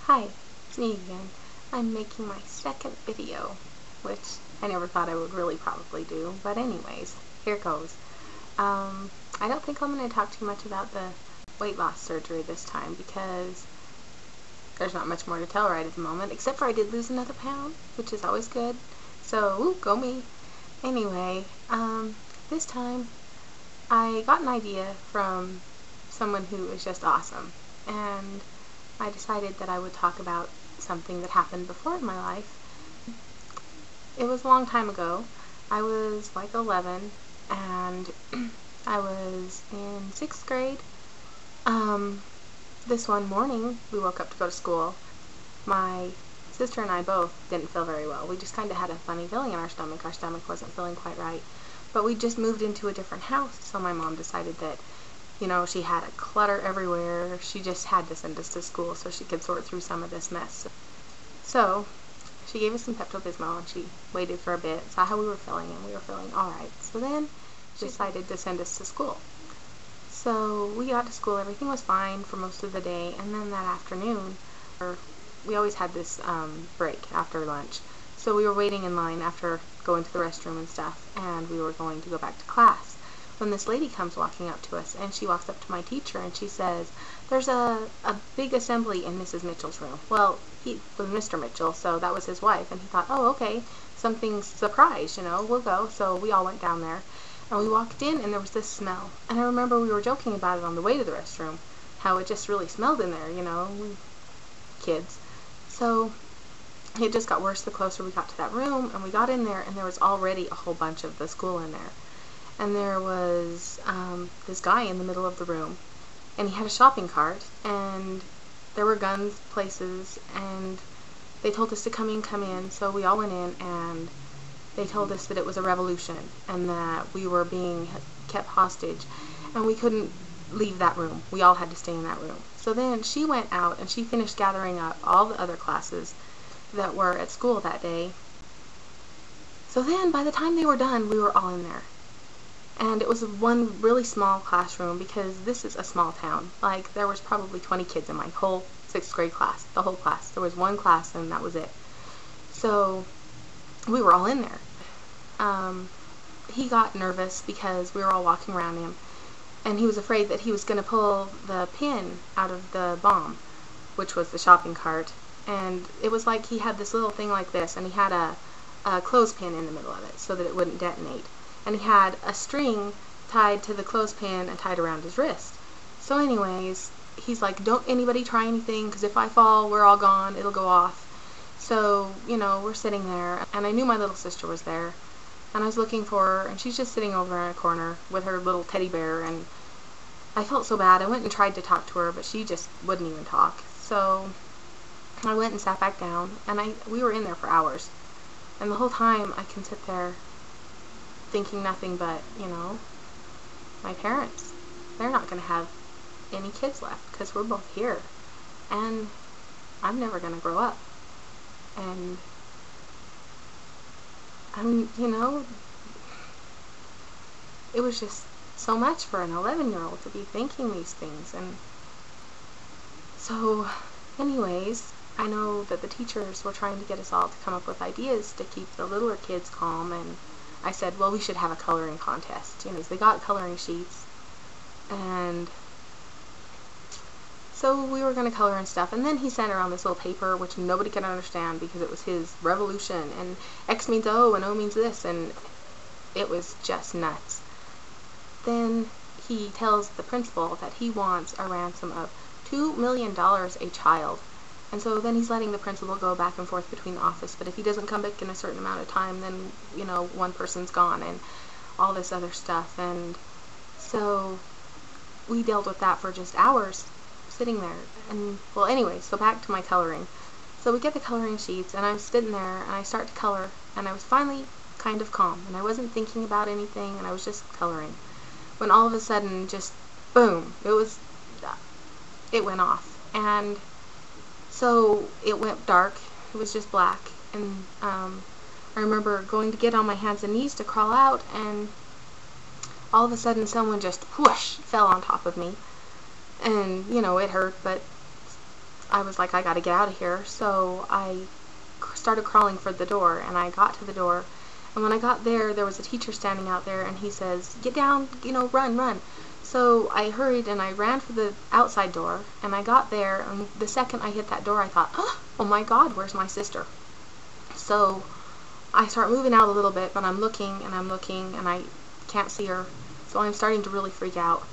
Hi, it's me again. I'm making my second video, which I never thought I would really probably do, but anyways, here goes. I don't think I'm going to talk too much about the weight loss surgery this time because there's not much more to tell right at the moment, except for I did lose another pound, which is always good, so ooh, go me. Anyway, this time I got an idea from someone who is just awesome, and I decided that I would talk about something that happened before in my life. It was a long time ago. I was like 11 and I was in 6th grade. This one morning we woke up to go to school. My sister and I both didn't feel very well. We just kind of had a funny feeling in our stomach. Our stomach wasn't feeling quite right. But we just moved into a different house, so my mom decided that she had a clutter everywhere. She just had to send us to school so she could sort through some of this mess. So she gave us some Pepto-Bismol and she waited for a bit, saw how we were feeling, and we were feeling alright. So then she decided to send us to school. So we got to school, everything was fine for most of the day, and then that afternoon, we always had this break after lunch. So we were waiting in line after going to the restroom and stuff, and we were going to go back to class, when this lady comes walking up to us, and she walks up to my teacher and she says, "There's a big assembly in Mrs. Mitchell's room." Well, he was Mr. Mitchell, so that was his wife, and he thought, oh, okay, something's surprise, we'll go. So we all went down there, and we walked in, and there was this smell. And I remember we were joking about it on the way to the restroom, how it just really smelled in there, we kids. So it just got worse the closer we got to that room, and we got in there, and there was already a whole bunch of the school in there. And there was this guy in the middle of the room, and he had a shopping cart, and there were guns places, and they told us to come in, so we all went in, and they told us that it was a revolution, and that we were being kept hostage, and we couldn't leave that room. We all had to stay in that room. So then she went out, and she finished gathering up all the other classes that were at school that day. So then, by the time they were done, we were all in there. And it was one really small classroom, because this is a small town. Like, there was probably 20 kids in my whole 6th grade class, the whole class. There was one class and that was it. So we were all in there. He got nervous because we were all walking around him, and he was afraid that he was going to pull the pin out of the bomb, which was the shopping cart. And it was like he had this little thing like this, and he had a clothespin in the middle of it so that it wouldn't detonate. And he had a string tied to the clothespin and tied around his wrist. So anyways, he's like, don't anybody try anything, because if I fall, we're all gone, it'll go off. So, we're sitting there, and I knew my little sister was there, and I was looking for her, and she's just sitting over in a corner with her little teddy bear, and I felt so bad. I went and tried to talk to her, but she just wouldn't even talk. So I went and sat back down, and we were in there for hours, and the whole time I can sit there thinking nothing but, my parents, they're not going to have any kids left because we're both here, and I'm never going to grow up. And it was just so much for an 11-year-old to be thinking these things. And so anyways, I know that the teachers were trying to get us all to come up with ideas to keep the littler kids calm, and I said, well, we should have a coloring contest. They got coloring sheets, and so we were going to color and stuff, and then he sent around this little paper which nobody could understand because it was his revolution, and X means O and O means this, and it was just nuts. Then he tells the principal that he wants a ransom of $2 million a child. And so then he's letting the principal go back and forth between the office, but if he doesn't come back in a certain amount of time, then, one person's gone, and all this other stuff. And so we dealt with that for just hours, sitting there. And, well, anyway, so back to my coloring. So we get the coloring sheets, and I'm sitting there, and I start to color, and I was finally kind of calm, and I wasn't thinking about anything, and I was just coloring. When all of a sudden, just boom, it went off. And so it went dark. It was just black, and I remember going to get on my hands and knees to crawl out, and all of a sudden someone just whoosh fell on top of me, and it hurt, but I was like, I gotta get out of here. So I started crawling for the door, and I got to the door. And when I got there, there was a teacher standing out there, and he says, get down, run, run. So I hurried and I ran for the outside door, and I got there, and the second I hit that door, I thought, oh my God, where's my sister? So I start moving out a little bit, but I'm looking, and I can't see her. So I'm starting to really freak out.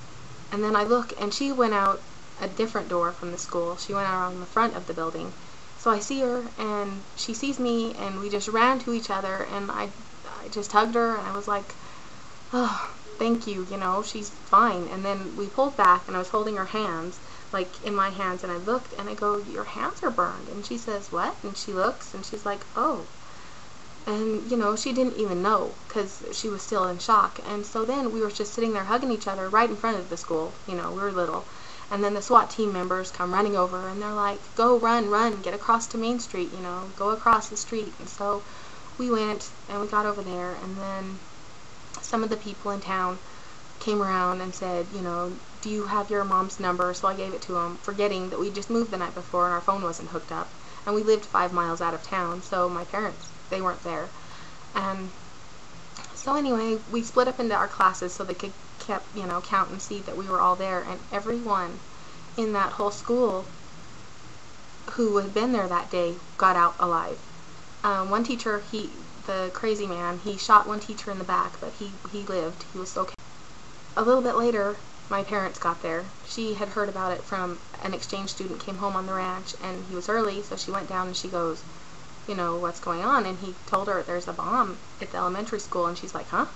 And then I look, and she went out a different door from the school. She went out on the front of the building. So I see her, and she sees me, and we just ran to each other, and I just hugged her, and I was like, oh, thank you, she's fine. And then we pulled back, and I was holding her hands, like in my hands, and I looked, and I go, your hands are burned. And she says, what? And she looks, and she's like, oh. And, she didn't even know, because she was still in shock. And so then we were just sitting there hugging each other right in front of the school. We were little. And then the SWAT team members come running over, and they're like, go, run, run, get across to Main Street, go across the street. And so we went, and we got over there, and then some of the people in town came around and said, do you have your mom's number? So I gave it to them, forgetting that we just moved the night before and our phone wasn't hooked up. And we lived 5 miles out of town, so my parents, they weren't there. And so anyway, we split up into our classes so they could count and see that we were all there. And everyone in that whole school who had been there that day got out alive. One teacher, the crazy man, he shot one teacher in the back, but he lived. He was okay. A little bit later, my parents got there. She had heard about it from an exchange student came home on the ranch, and he was early, so she went down and she goes, what's going on? And he told her there's a bomb at the elementary school, and she's like, huh?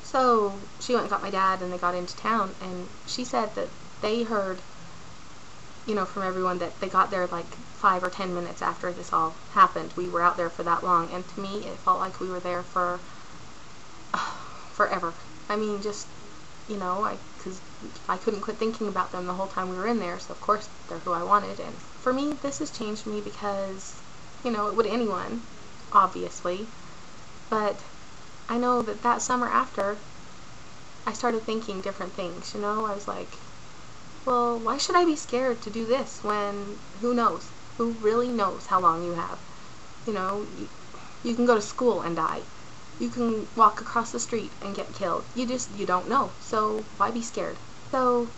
So she went and got my dad, and they got into town, and she said that they heard, from everyone that they got there like 5 or 10 minutes after this all happened. We were out there for that long, and to me, it felt like we were there for forever. I mean, just, because I couldn't quit thinking about them the whole time we were in there, so of course they're who I wanted. And for me, this has changed me because, it would anyone, obviously, but I know that summer after, I started thinking different things, I was like, well, why should I be scared to do this when, who knows? Who really knows how long you have? You can go to school and die. You can walk across the street and get killed. You don't know. So why be scared? So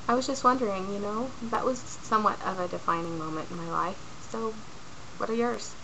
I was just wondering, that was somewhat of a defining moment in my life. So what are yours?